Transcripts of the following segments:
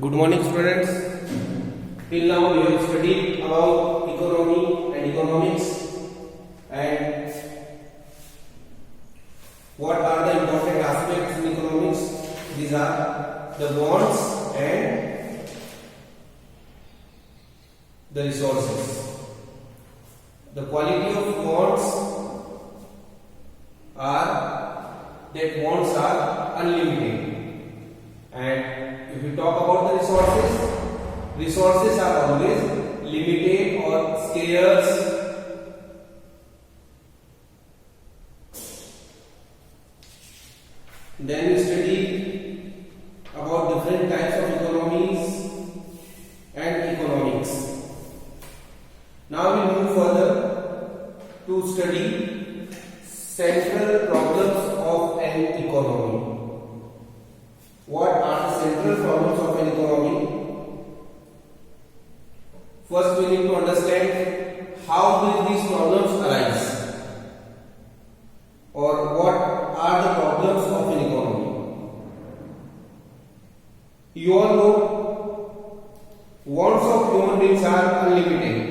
Good morning, students. Till now we have studied about economy and economics and what are the important aspects in economics. These are the wants and the resources. The quality of wants are that wants are unlimited, and if we talk about the resources are always limited or scarce. Then we study about different types of economies and economics. Now we move further to study central problems of an economy. What are the central problems of an economy? First, we need to understand how will these problems arise, or what are the problems of an economy. You all know wants of human beings are unlimited.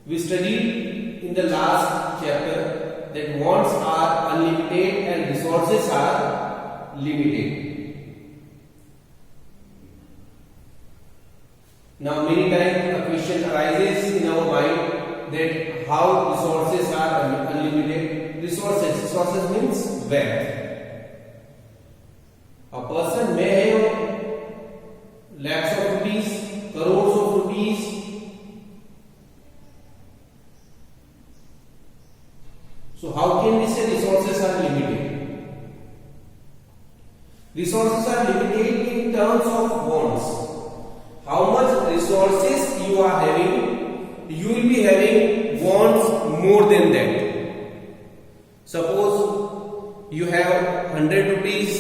We studied in the last chapter that wants are unlimited and resources are limited. Now many times a question arises in our mind that how resources are unlimited. Resources means wealth. A person may have lakhs of rupees, crores of rupees. So how can we say resources are limited? Resources are limited in terms of wants. How much resources you are having, you will be having wants more than that. Suppose you have 100 rupees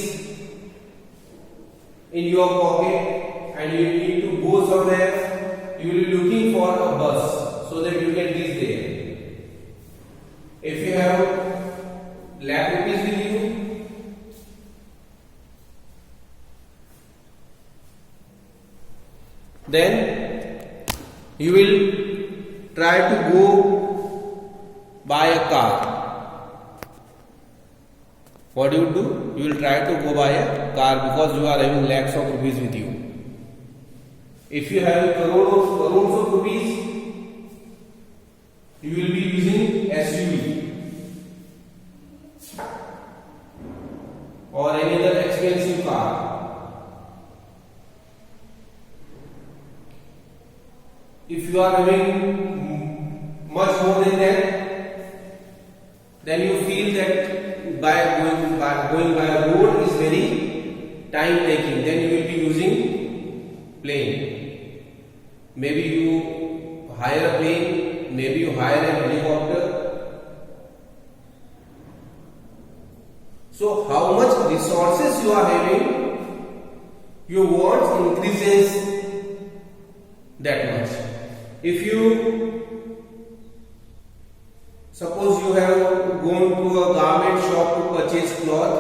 in your pocket and you need to go somewhere, you will be looking for a bus so that you can reach there. If you have lakh rupees with you, then you will try to go buy a car. What do? You will try to go buy a car because you are having lakhs of rupees with you. If you have crores of rupees, you will be using SUV or any other expensive car. If you are having much more than that, then you feel that going by a road is very time taking. Then you will be using plane. Maybe you hire a plane, maybe you hire a helicopter. So how much resources you are having, your wants increases that much. If you suppose you have gone to a garment shop to purchase cloth,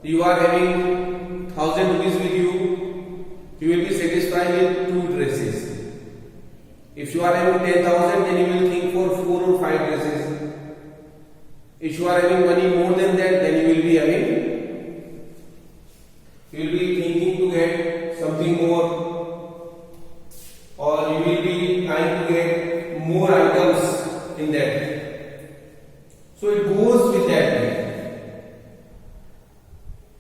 you are having 1000 rupees with you, you will be satisfied with 2 dresses. If you are having 10,000, then you will think for 4 or 5 dresses. If you are having money more than that, then you will be thinking to get something more, or you will be trying to get more items in that. So it goes with that way.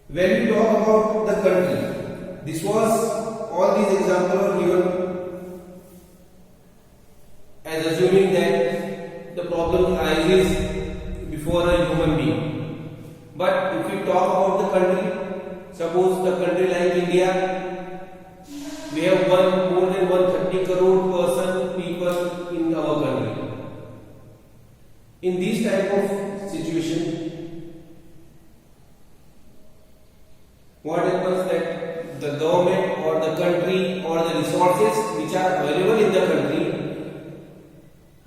When we talk about the country, all these examples are given as assuming that the problem arises before a human being. But if we talk about the country, suppose the country like India, we have more than 130 crore people in our country. In this type of situation, what happens that the government or the country or the resources which are available in the country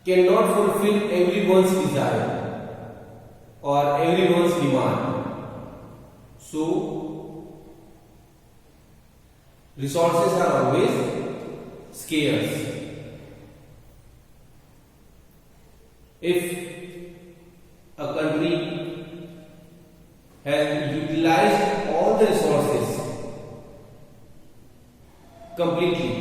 cannot fulfill everyone's desire or everyone's demand. So resources are always scarce. If a country has utilized all the resources completely,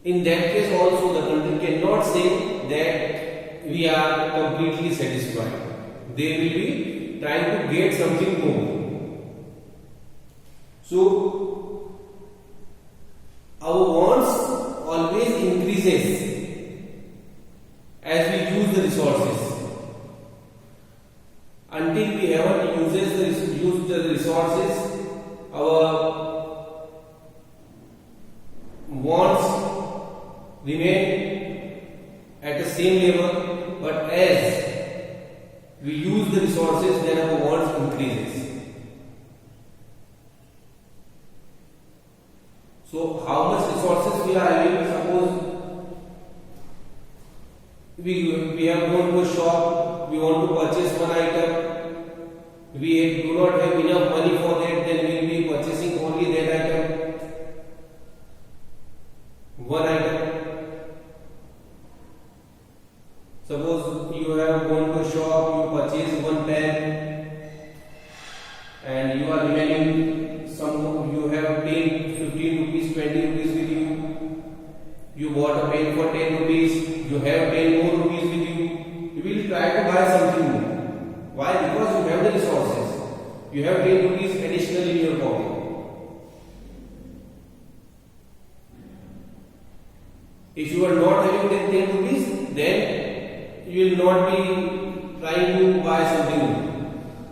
in that case also the country cannot say that we are completely satisfied. They will be trying to get something more. So our wants always increases as we use the resources. Until we haven't used the resources, our wants remain at the same level, but as we use the resources, then our wants increases. So how much resources we are having? Suppose we have gone to a shop, we want to purchase one item, we do not have enough money for that, then we will be purchasing only that item, one item. Suppose you have gone to a shop, you purchase one pen, and you are remaining you have paid 15 rupees, 20 rupees with you. You bought a pen for 10 rupees, you have 10 more rupees with you. You will try to buy something more. Why? Because you have the resources. You have 10 rupees additional in your pocket. If you are not having 10 rupees, then you will not be trying to buy something new.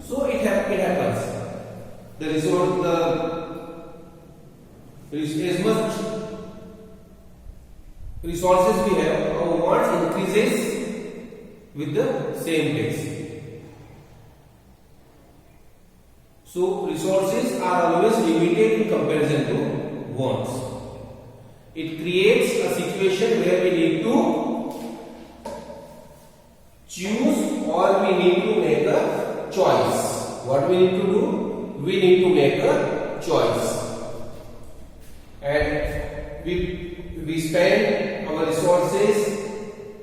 So it happens. The resource, as much resources we have, our wants increases with the same pace. So resources are always limited in comparison to wants. It creates a situation where we need to choose or we need to make a choice. What we need to do? We need to make a choice. And we spend our resources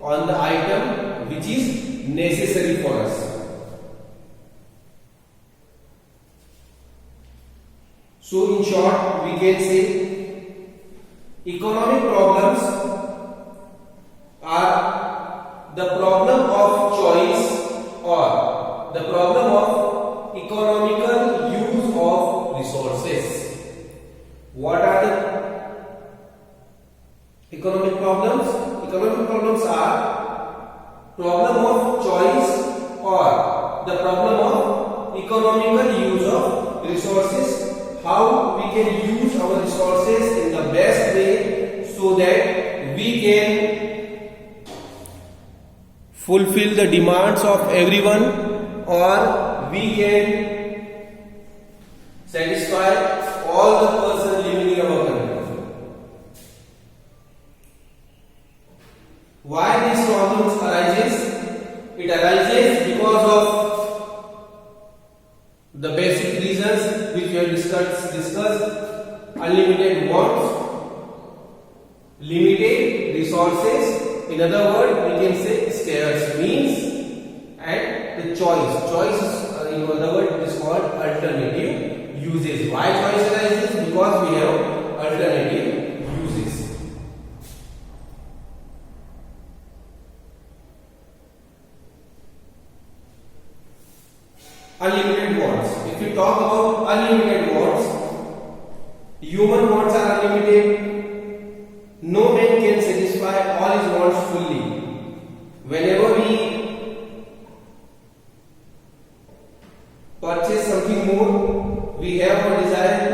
on the item which is necessary for us. So in short, we can say economic problems are the problem of choice or the problem of economical use of resources. What are the economic problems? Economic problems are problem of choice or the problem of economical use of resources. How we can use our resources in the best way so that we can fulfill the demands of everyone, or we can satisfy all the persons living in our country. Why these problems arises? It arises because of the basic reasons which we have discussed: unlimited wants, limited resources. In other words, we can say scarce means, and the choice. Choice is, in other words, is called alternative uses. Why choice arises? Because we have alternative uses. Unlimited wants. If we talk about unlimited wants, human wants are unlimited. No man can satisfy all his wants fully. Whenever we purchase something more, we have a desire to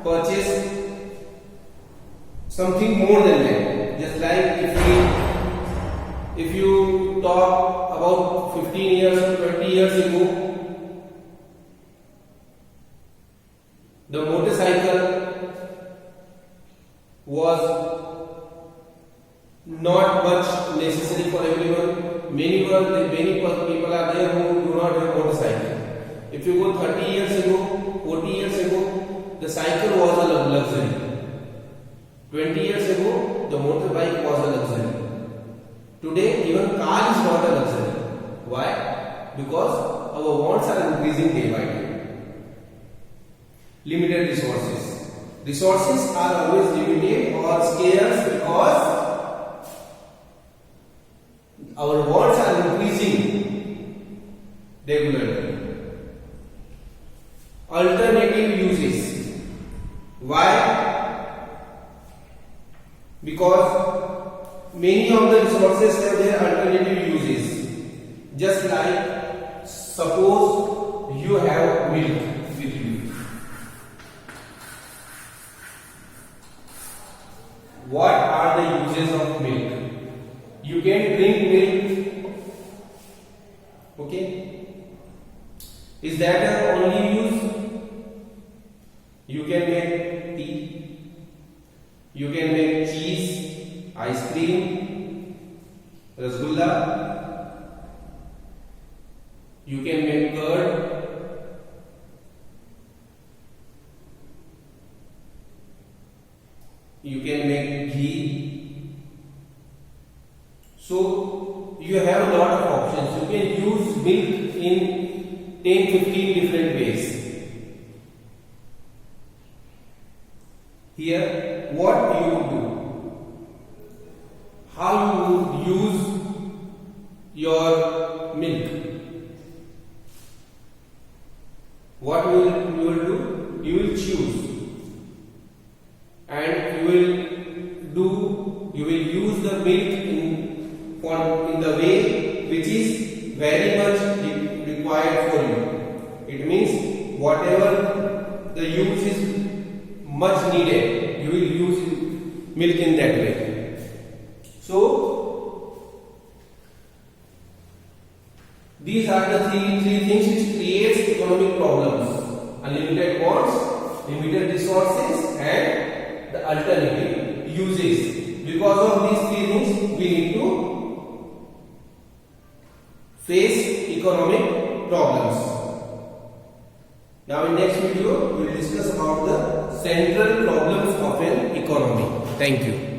purchase something more than that. Just like if you talk about 15 years or 20 years ago, the motorcycle was not much necessary for everyone. Many people are there who do not have motorcycle. If you go 30 years ago, 40 years limited resources. Resources are always limited or scarce because our wants are increasing regularly. Alternative uses. Why? Because many of the resources have their alternative uses. Just like suppose you have milk with you. What are the uses of milk? You can drink milk. Okay? Is that the only use? You can make tea. You can make cheese, ice cream, rasgulla. You can make curd. You can make ghee. So you have a lot of options. You can use milk in 10-15 different ways. Here, what you would do? How you would use your milk? What you will do? You will choose, and you will use the milk in the way which is very much required for you. It means whatever the use is much needed, you will use milk in that way. So these are the three things which creates economic problems: unlimited wants, limited resources, and the alternative uses. Because of these three things, we need to face economic problems. Now in next video, we will discuss about the central problems of an economy. Thank you.